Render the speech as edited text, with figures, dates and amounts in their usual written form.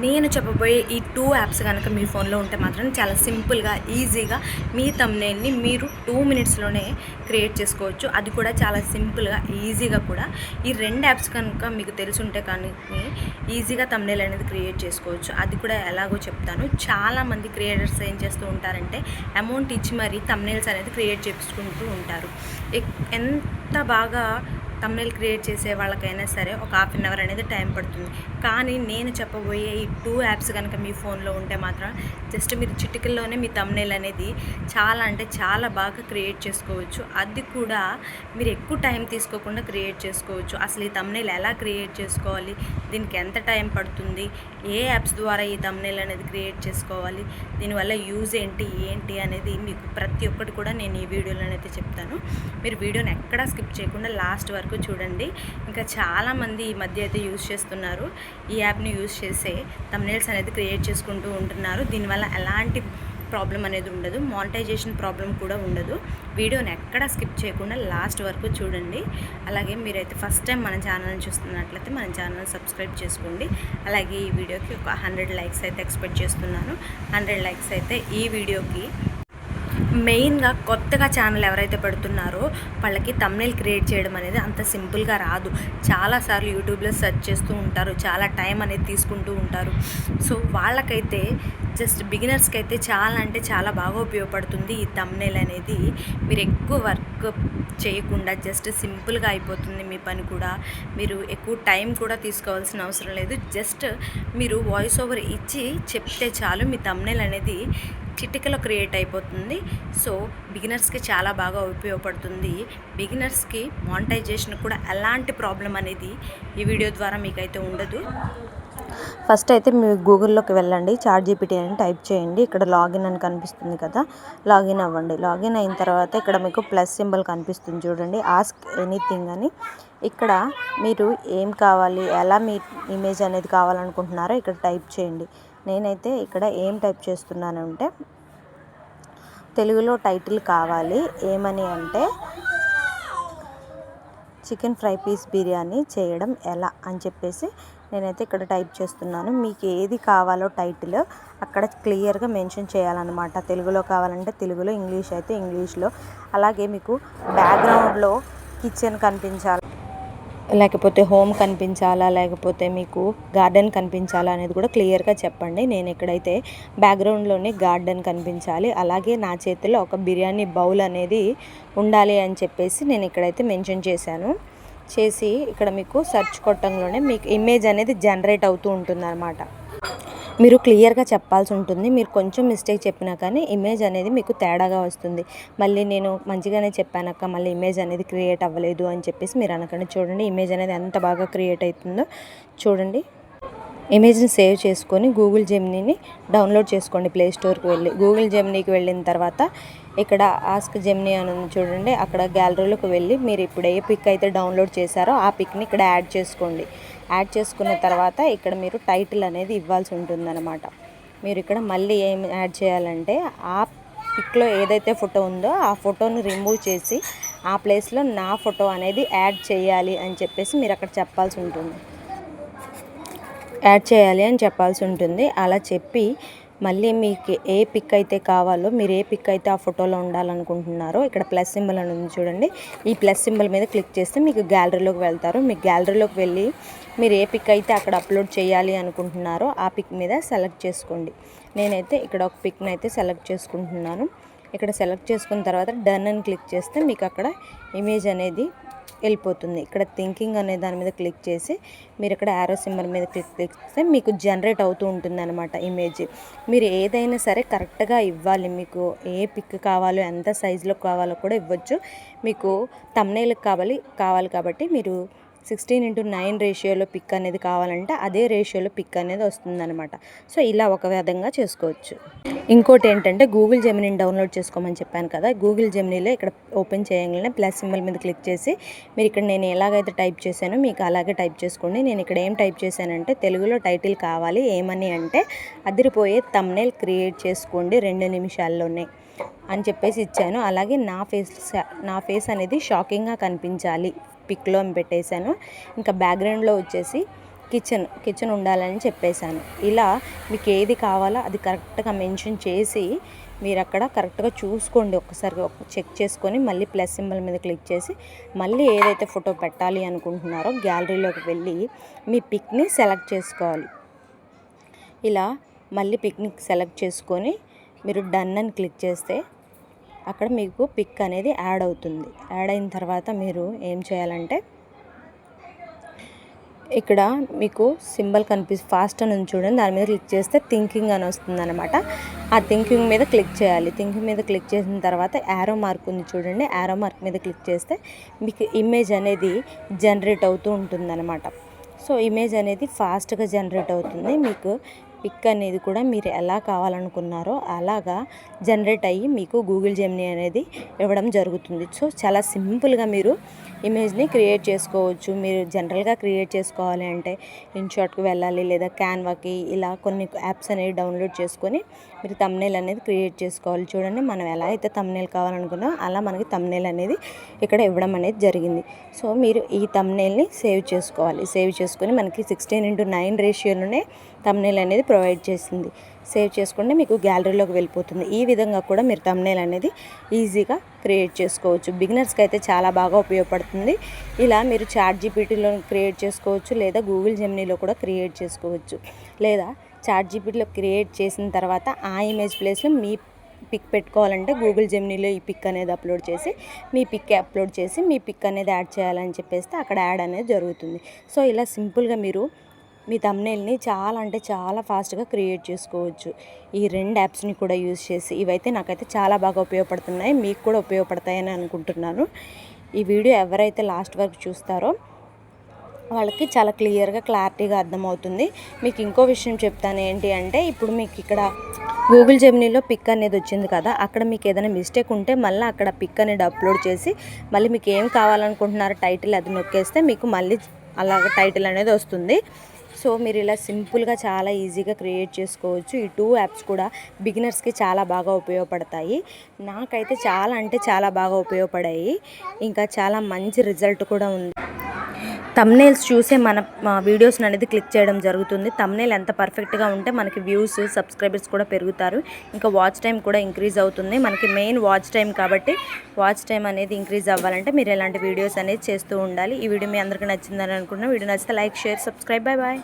నేను చెప్పబోయే ఈ 2 యాప్స్ కనుక మీ ఫోన్లో ఉంటే మాత్రం చాలా సింపుల్గా, ఈజీగా మీ థంబ్‌నెయిల్‌ని మీరు 2 మినిట్స్‌లోనే క్రియేట్ చేసుకోవచ్చు. అది కూడా చాలా సింపుల్గా, ఈజీగా కూడా. ఈ 2 యాప్స్ కనుక మీకు తెలిసుంటే కానీ ఈజీగా థంబ్‌నెయిల్ అనేది క్రియేట్ చేసుకోవచ్చు. అది కూడా ఎలాగో చెప్తాను. చాలామంది క్రియేటర్స్ ఏం చేస్తూ ఉంటారంటే అమౌంట్ ఇచ్చి మరీ థంబ్‌నెయిల్స్ అనేది క్రియేట్ చేసుకుంటూ ఉంటారు. ఎంత బాగా థంబ్‌నెయిల్ క్రియేట్ చేసే వాళ్ళకైనా సరే ఒక హాఫ్ అన్ అవర్ అనేది టైం పడుతుంది. కానీ నేను చెప్పబోయే ఈ 2 యాప్స్ కనుక మీ ఫోన్లో ఉంటే మాత్రం జస్ట్ మీరు చిటికల్లోనే మీ థంబ్‌నెయిల్ అనేది చాలా అంటే చాలా బాగా క్రియేట్ చేసుకోవచ్చు. అది కూడా మీరు ఎక్కువ టైం తీసుకోకుండా క్రియేట్ చేసుకోవచ్చు. అసలు ఈ థంబ్‌నెయిల్ ఎలా క్రియేట్ చేసుకోవాలి, దీనికి ఎంత టైం పడుతుంది, ఏ యాప్స్ ద్వారా ఈ థంబ్‌నెయిల్ అనేది క్రియేట్ చేసుకోవాలి, దీనివల్ల యూజ్ ఏంటి అనేది మీకు ప్రతి ఒక్కటి కూడా నేను ఈ వీడియోలోనైతే చెప్తాను. మీరు వీడియోని ఎక్కడా స్కిప్ చేయకుండా లాస్ట్ వరకు చూడండి. ఇంకా చాలామంది ఈ మధ్య అయితే యూజ్ చేస్తున్నారు. ఈ యాప్ని యూజ్ చేసే థంబ్‌నెయిల్స్ అనేది క్రియేట్ చేసుకుంటూ ఉంటున్నారు. దీనివల్ల ఎలాంటి ప్రాబ్లం అనేది ఉండదు, మానిటైజేషన్ ప్రాబ్లం కూడా ఉండదు. వీడియోని ఎక్కడా స్కిప్ చేయకుండా లాస్ట్ వరకు చూడండి. అలాగే మీరైతే ఫస్ట్ టైం మన ఛానల్ని చూస్తున్నట్లయితే మన ఛానల్ సబ్స్క్రైబ్ చేసుకోండి. అలాగే ఈ వీడియోకి ఒక 100 లైక్స్ అయితే ఎక్స్పెక్ట్ చేస్తున్నాను. 100 లైక్స్ అయితే ఈ వీడియోకి. మెయిన్గా కొత్తగా ఛానల్ ఎవరైతే పెడుతున్నారో వాళ్ళకి థంబ్‌నెయిల్ క్రియేట్ చేయడం అనేది అంత సింపుల్గా రాదు. చాలాసార్లు యూట్యూబ్లో సెర్చ్ చేస్తూ ఉంటారు, చాలా టైం అనేది తీసుకుంటూ ఉంటారు. సో వాళ్ళకైతే జస్ట్ బిగినర్స్కి అయితే చాలా అంటే చాలా బాగా ఉపయోగపడుతుంది ఈ థంబ్‌నెయిల్ అనేది. మీరు ఎక్కువ వర్క్ చేయకుండా జస్ట్ సింపుల్గా అయిపోతుంది మీ పని కూడా. మీరు ఎక్కువ టైం కూడా తీసుకోవాల్సిన అవసరం లేదు. జస్ట్ మీరు వాయిస్ ఓవర్ ఇచ్చి చెప్తే చాలు, మీ థంబ్‌నెయిల్ అనేది చిటికలో క్రియేట్ అయిపోతుంది. సో బిగినర్స్కి చాలా బాగా ఉపయోగపడుతుంది. బిగినర్స్కి మానిటైజేషన్ కూడా ఎలాంటి ప్రాబ్లం అనేది ఈ వీడియో ద్వారా మీకైతే ఉండదు. ఫస్ట్ అయితే మీరు గూగుల్లోకి వెళ్ళండి, చాట్‌జీపీటీ అని టైప్ చేయండి. ఇక్కడ లాగిన్ అని కనిపిస్తుంది కదా, లాగిన్ అవ్వండి. లాగిన్ అయిన తర్వాత ఇక్కడ మీకు ప్లస్ సింబల్ కనిపిస్తుంది చూడండి, ఆస్క్ ఎనీథింగ్ అని. ఇక్కడ మీరు ఏం కావాలి, ఎలా మీ ఇమేజ్ అనేది కావాలనుకుంటున్నారో ఇక్కడ టైప్ చేయండి. నేనైతే ఇక్కడ ఏం టైప్ చేస్తున్నానంటే తెలుగులో టైటిల్ కావాలి. ఏమని అంటే చికెన్ ఫ్రై పీస్ బిర్యానీ చేయడం ఎలా అని చెప్పేసి నేనైతే ఇక్కడ టైప్ చేస్తున్నాను. మీకు ఏది కావాలో టైటిల్ అక్కడ క్లియర్గా మెన్షన్ చేయాలన్నమాట. తెలుగులో కావాలంటే తెలుగులో, ఇంగ్లీష్ అయితే ఇంగ్లీష్లో. అలాగే మీకు బ్యాక్గ్రౌండ్లో కిచెన్ కనిపించాలి, లేకపోతే హోమ్ కనిపించాలా, లేకపోతే మీకు గార్డెన్ కనిపించాలా అనేది కూడా క్లియర్గా చెప్పండి. నేను ఇక్కడైతే బ్యాక్గ్రౌండ్లోనే గార్డెన్ కనిపించాలి, అలాగే నా చేతిలో ఒక బిర్యానీ బౌల్ అనేది ఉండాలి అని చెప్పేసి నేను ఇక్కడైతే మెన్షన్ చేశాను. చేసి ఇక్కడ మీకు సెర్చ్ కొట్టంలోనే మీకు ఇమేజ్ అనేది జనరేట్ అవుతూ ఉంటుంది అన్నమాట. మీరు క్లియర్గా చెప్పాల్సి ఉంటుంది. మీరు కొంచెం మిస్టేక్ చెప్పినా కానీ ఇమేజ్ అనేది మీకు తేడాగా వస్తుంది. మళ్ళీ నేను మంచిగానే చెప్పానక్క, మళ్ళీ ఇమేజ్ అనేది క్రియేట్ అవ్వలేదు అని చెప్పేసి మీరు అనకండి. చూడండి ఇమేజ్ అనేది ఎంత బాగా క్రియేట్ అవుతుందో చూడండి. ఇమేజ్ని సేవ్ చేసుకొని గూగుల్ జెమినీని డౌన్లోడ్ చేసుకోండి. ప్లే స్టోర్కి వెళ్ళి గూగుల్ జెమినీకి వెళ్ళిన తర్వాత ఇక్కడ ఆస్క్ జెమినీ అని ఉంది చూడండి, అక్కడ గ్యాలరీలోకి వెళ్ళి మీరు ఇప్పుడు ఏ పిక్ అయితే డౌన్లోడ్ చేశారో ఆ పిక్ని ఇక్కడ యాడ్ చేసుకోండి. యాడ్ చేసుకున్న తర్వాత ఇక్కడ మీరు టైటిల్ అనేది ఇవ్వాల్సి ఉంటుందన్నమాట. మీరు ఇక్కడ మళ్ళీ ఏం యాడ్ చేయాలంటే ఆ పిక్లో ఏదైతే ఫోటో ఉందో ఆ ఫోటోని రిమూవ్ చేసి ఆ ప్లేస్లో నా ఫోటో అనేది యాడ్ చేయాలి అని చెప్పేసి మీరు అక్కడ చెప్పాల్సి ఉంటుంది, యాడ్ చేయాలి అని చెప్పాల్సి ఉంటుంది. అలా చెప్పి మళ్ళీ మీకు ఏ పిక్ అయితే కావాలో, మీరు ఏ పిక్ అయితే ఆ ఫోటోలో ఉండాలనుకుంటున్నారో ఇక్కడ ప్లస్ సింబల్ అని ఉంది చూడండి, ఈ ప్లస్ సింబల్ మీద క్లిక్ చేస్తే మీకు గ్యాలరీలోకి వెళ్తారు. మీకు గ్యాలరీలోకి వెళ్ళి మీరు ఏ పిక్ అయితే అక్కడ అప్లోడ్ చేయాలి అనుకుంటున్నారో ఆ పిక్ మీద సెలెక్ట్ చేసుకోండి. నేనైతే ఇక్కడ ఒక పిక్ని అయితే సెలెక్ట్ చేసుకుంటున్నాను. ఇక్కడ సెలెక్ట్ చేసుకున్న తర్వాత డన్ అని క్లిక్ చేస్తే మీకు అక్కడ ఇమేజ్ అనేది వెళ్ళిపోతుంది. ఇక్కడ థింకింగ్ అనే దాని మీద క్లిక్ చేసి మీరు ఇక్కడ యారో సింబల్ మీద క్లిక్ చేస్తే మీకు జనరేట్ అవుతూ ఉంటుంది అనమాట ఇమేజ్. మీరు ఏదైనా సరే కరెక్ట్గా ఇవ్వాలి. మీకు ఏ పిక్ కావాలో, ఎంత సైజులో కావాలో కూడా ఇవ్వచ్చు. మీకు థంబ్‌నెయిల్ కావాలి కాబట్టి మీరు 16:9 రేషియోలో పిక్ అనేది కావాలంటే అదే రేషియోలో పిక్ అనేది వస్తుందన్నమాట. సో ఇలా ఒక విధంగా చేసుకోవచ్చు. ఇంకోటి ఏంటంటే గూగుల్ జెమినీని డౌన్లోడ్ చేసుకోమని చెప్పాను కదా, గూగుల్ జెమినీలో ఇక్కడ ఓపెన్ చేయగానే ప్లస్ సింబల్ మీద క్లిక్ చేసి మీరు ఇక్కడ నేను ఎలాగైతే టైప్ చేశానో మీకు అలాగే టైప్ చేసుకోండి. నేను ఇక్కడ ఏం టైప్ చేశానంటే తెలుగులో టైటిల్ కావాలి. ఏమని అంటే అదిరిపోయే థంబ్‌నెయిల్ క్రియేట్ చేసుకోండి 2 నిమిషాల్లోనే అని చెప్పేసి ఇచ్చాను. అలాగే నా ఫేస్ అనేది షాకింగ్గా కనిపించాలి పిక్లో అని పెట్టేశాను. ఇంకా బ్యాక్గ్రౌండ్లో వచ్చేసి కిచెన్ ఉండాలని చెప్పేశాను. ఇలా మీకు ఏది కావాలో అది కరెక్ట్గా మెన్షన్ చేసి మీరు అక్కడ కరెక్ట్గా చూసుకోండి. ఒక్కసారి చెక్ చేసుకొని మళ్ళీ ప్లస్ సింబల్ మీద క్లిక్ చేసి మళ్ళీ ఏదైతే ఫోటో పెట్టాలి అనుకుంటున్నారో గ్యాలరీలోకి వెళ్ళి మీ పిక్ని సెలెక్ట్ చేసుకోవాలి. ఇలా మళ్ళీ పిక్ని సెలెక్ట్ చేసుకొని మీరు డన్ అని క్లిక్ చేస్తే అక్కడ మీకు పిక్ అనేది యాడ్ అవుతుంది. యాడ్ అయిన తర్వాత మీరు ఏం చేయాలంటే ఇక్కడ మీకు సింబల్ ఫాస్ట్ అని ఉంది చూడండి, దాని మీద క్లిక్ చేస్తే థింకింగ్ అని వస్తుంది అనమాట. ఆ థింకింగ్ మీద క్లిక్ చేయాలి. థింకింగ్ మీద క్లిక్ చేసిన తర్వాత యారో మార్క్ ఉంది చూడండి, యారో మార్క్ మీద క్లిక్ చేస్తే మీకు ఇమేజ్ అనేది జనరేట్ అవుతూ ఉంటుందన్నమాట. సో ఇమేజ్ అనేది ఫాస్ట్గా జనరేట్ అవుతుంది. మీకు పిక్ అనేది కూడా మీరు ఎలా కావాలనుకున్నారో అలాగా జనరేట్ అయ్యి మీకు గూగుల్ జెమినీ అనేది ఇవ్వడం జరుగుతుంది. సో చాలా సింపుల్గా మీరు ఇమేజ్ని క్రియేట్ చేసుకోవచ్చు. మీరు జనరల్గా క్రియేట్ చేసుకోవాలి అంటే ఇన్షాట్కి వెళ్ళాలి లేదా క్యాన్వాకి, ఇలా కొన్ని యాప్స్ అనేవి డౌన్లోడ్ చేసుకొని మీరు థంబ్నెయిల్ అనేది క్రియేట్ చేసుకోవాలి. చూడండి, మనం ఎలా అయితే థంబ్నెయిల్ కావాలనుకున్నామో అలా మనకి థంబ్నెయిల్ అనేది ఇక్కడ ఇవ్వడం అనేది జరిగింది. సో మీరు ఈ థంబ్నెయిల్ని సేవ్ చేసుకోవాలి. సేవ్ చేసుకొని మనకి 16:9 రేషియోలోనే థంబ్నెయిల్ అనేది ప్రొవైడ్ చేసింది. సేవ్ చేసుకుంటే మీకు గ్యాలరీలోకి వెళ్ళిపోతుంది. ఈ విధంగా కూడా మీరు థంబ్నెయిల్ అనేది ఈజీగా క్రియేట్ చేసుకోవచ్చు. బిగినర్స్కి అయితే చాలా బాగా ఉపయోగపడుతుంది. ఇలా మీరు చాట్‌జీపీటీలో క్రియేట్ చేసుకోవచ్చు లేదా గూగుల్ జెమినీలో కూడా క్రియేట్ చేసుకోవచ్చు. లేదా చాట్‌జీపీటీలో క్రియేట్ చేసిన తర్వాత ఆ ఇమేజ్ ప్లేస్లో మీ పిక్ పెట్టుకోవాలంటే గూగుల్ జెమినీలో ఈ పిక్ అనేది అప్లోడ్ చేసి మీ పిక్ అనేది యాడ్ చేయాలని చెప్పేస్తే అక్కడ యాడ్ అనేది జరుగుతుంది. సో ఇలా సింపుల్గా మీరు మీ థంబ్నెయిల్ని చాలా అంటే చాలా ఫాస్ట్గా క్రియేట్ చేసుకోవచ్చు. ఈ 2 యాప్స్ని కూడా యూజ్ చేసి ఇవైతే నాకైతే చాలా బాగా ఉపయోగపడుతున్నాయి. మీకు కూడా ఉపయోగపడతాయని అనుకుంటున్నాను. ఈ వీడియో ఎవరైతే లాస్ట్ వరకు చూస్తారో వాళ్ళకి చాలా క్లారిటీగా అర్థమవుతుంది. మీకు ఇంకో విషయం చెప్తాను, ఏంటి అంటే ఇప్పుడు మీకు ఇక్కడ గూగుల్ జెమినీలో పిక్ అనేది వచ్చింది కదా, అక్కడ మీకు ఏదైనా మిస్టేక్ ఉంటే మళ్ళీ అక్కడ పిక్ అనేది అప్లోడ్ చేసి మళ్ళీ మీకు ఏం కావాలనుకుంటున్నారో టైటిల్ అది నొక్కేస్తే మీకు మళ్ళీ అలాగ టైటిల్ అనేది వస్తుంది. సో మీరు ఇలా సింపుల్గా చాలా ఈజీగా క్రియేట్ చేసుకోవచ్చు. ఈ 2 యాప్స్ కూడా బిగినర్స్కి చాలా బాగా ఉపయోగపడతాయి. నాకైతే చాలా అంటే చాలా బాగా ఉపయోగపడాయి. ఇంకా చాలా మంచి రిజల్ట్ కూడా ఉంది. థంబ్నెయిల్స్ చూసే మన వీడియోస్ని అనేది క్లిక్ చేయడం జరుగుతుంది. థంబ్నెయిల్ ఎంత పర్ఫెక్ట్గా ఉంటే మనకి వ్యూస్, సబ్స్క్రైబర్స్ కూడా పెరుగుతారు. ఇంకా వాచ్ టైం కూడా ఇంక్రీజ్ అవుతుంది. మనకి మెయిన్ వాచ్ టైం కాబట్టి వాచ్ టైం అనేది ఇంక్రీజ్ అవ్వాలంటే మీరు ఇలాంటి వీడియోస్ అనేది చేస్తూ ఉండాలి. ఈ వీడియో మీ అందరికీ నచ్చిందని అనుకుంటున్నాను. వీడియో నచ్చితే లైక్, షేర్, సబ్స్క్రైబ్. బాయ్.